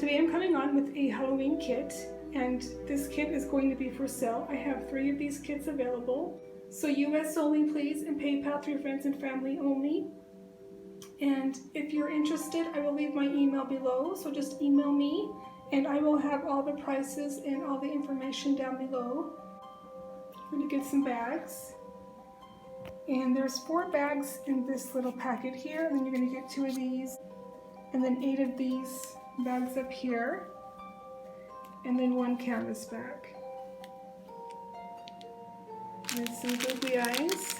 today I'm coming on with a Halloween kit, and this kit is going to be for sale. I have 3 of these kits available. So US only please, and PayPal through friends and family only. And if you're interested, I will leave my email below, so just email me and I will have all the prices and all the information down below. I'm going to get some bags. And there's 4 bags in this little packet here, and then you're going to get 2 of these, and then 8 of these bags up here, and then 1 canvas bag. And some googly eyes,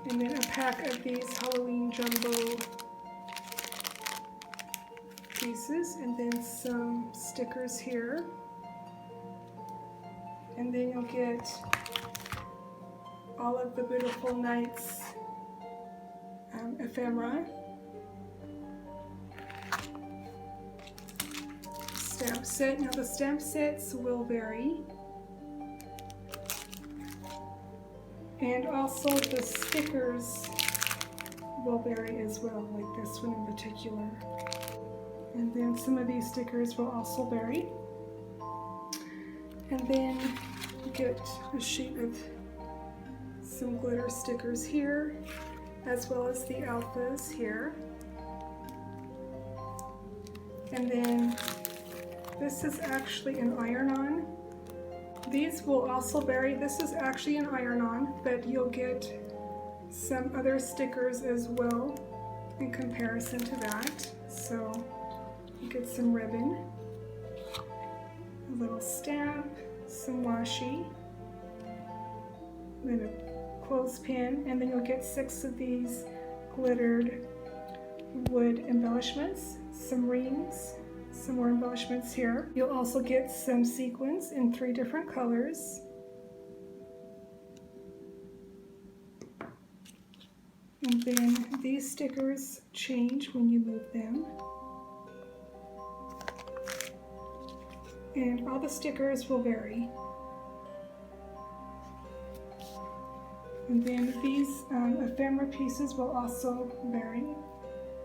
and then a pack of these Halloween jumbo pieces, and then some stickers here, and then you'll get all of the Beautiful Nights ephemera, stamp set. Now the stamp sets will vary, and also the stickers will vary as well, like this one in particular. And then some of these stickers will also vary. And then you get a sheet of some glitter stickers here, as well as the alphas here. And then this is actually an iron-on. These will also vary. This is actually an iron-on, but you'll get some other stickers as well in comparison to that. So you get some ribbon, a little stamp, some washi, then a clothespin, and then you'll get 6 of these glittered wood embellishments, some rings, some more embellishments here. You'll also get some sequins in 3 different colors. And then these stickers change when you move them. And all the stickers will vary. And then these ephemera pieces will also vary.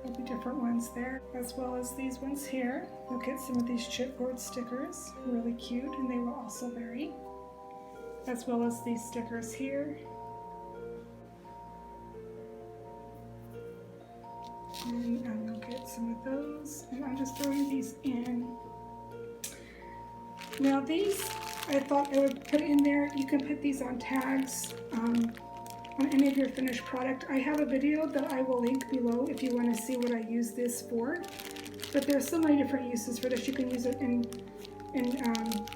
There'll be different ones there, as well as these ones here. You'll get some of these chipboard stickers, really cute, and they will also vary, as well as these stickers here. And you'll get some of those, and I'm just throwing these in. Now these, I thought I would put in there. You can put these on tags, on any of your finished product. I have a video that I will link below if you want to see what I use this for. But there's so many different uses for this. You can use it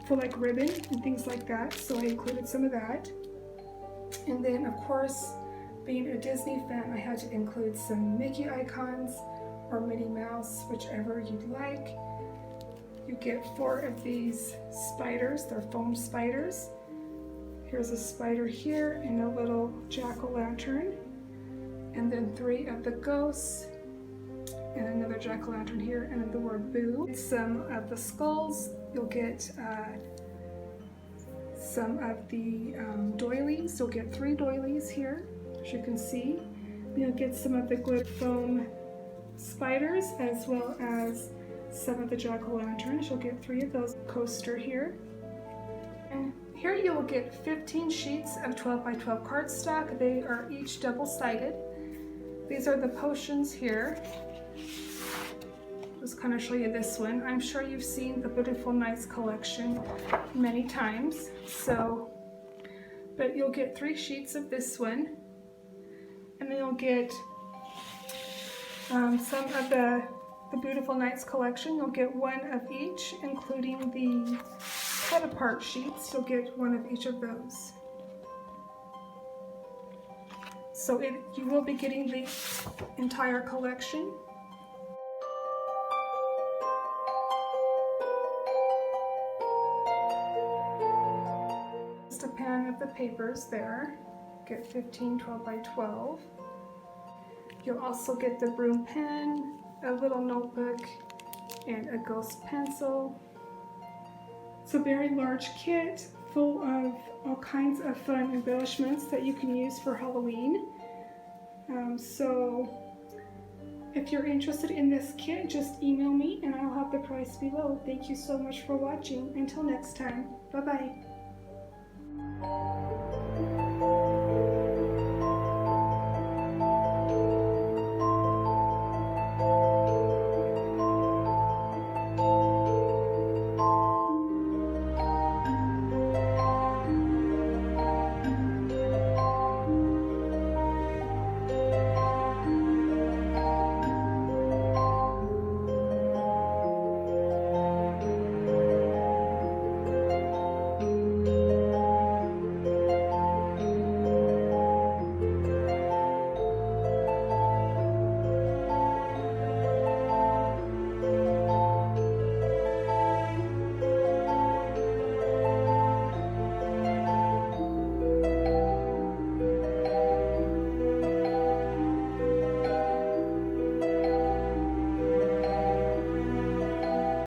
for like ribbon and things like that. So I included some of that. And then of course, being a Disney fan, I had to include some Mickey icons or Minnie Mouse, whichever you'd like. You get 4 of these spiders. They're foam spiders. Here's a spider here and a little jack-o'-lantern, and then 3 of the ghosts, and another jack-o'-lantern here, and then the word boo. Some of the skulls. You'll get some of the doilies. You'll get 3 doilies here, as you can see. You'll get some of the glitter foam spiders, as well as some of the jack-o'-lanterns. You'll get 3 of those. Coaster here. And here you will get 15 sheets of 12 by 12 cardstock. They are each double-sided. These are the potions here. Just kind of show you this one. I'm sure you've seen the Beautiful Nights collection many times. But you'll get 3 sheets of this one, and then you'll get some of the Beautiful Nights collection. You'll get 1 of each, including the cut apart sheets. You'll get 1 of each of those. So you will be getting the entire collection. Just a pan of the papers there. Get 15 12 by 12. You'll also get the broom pen, a little notebook, and a ghost pencil. It's a very large kit full of all kinds of fun embellishments that you can use for Halloween. So If you're interested in this kit, just email me and I'll have the price below. Thank you so much for watching. Until next time, bye-bye.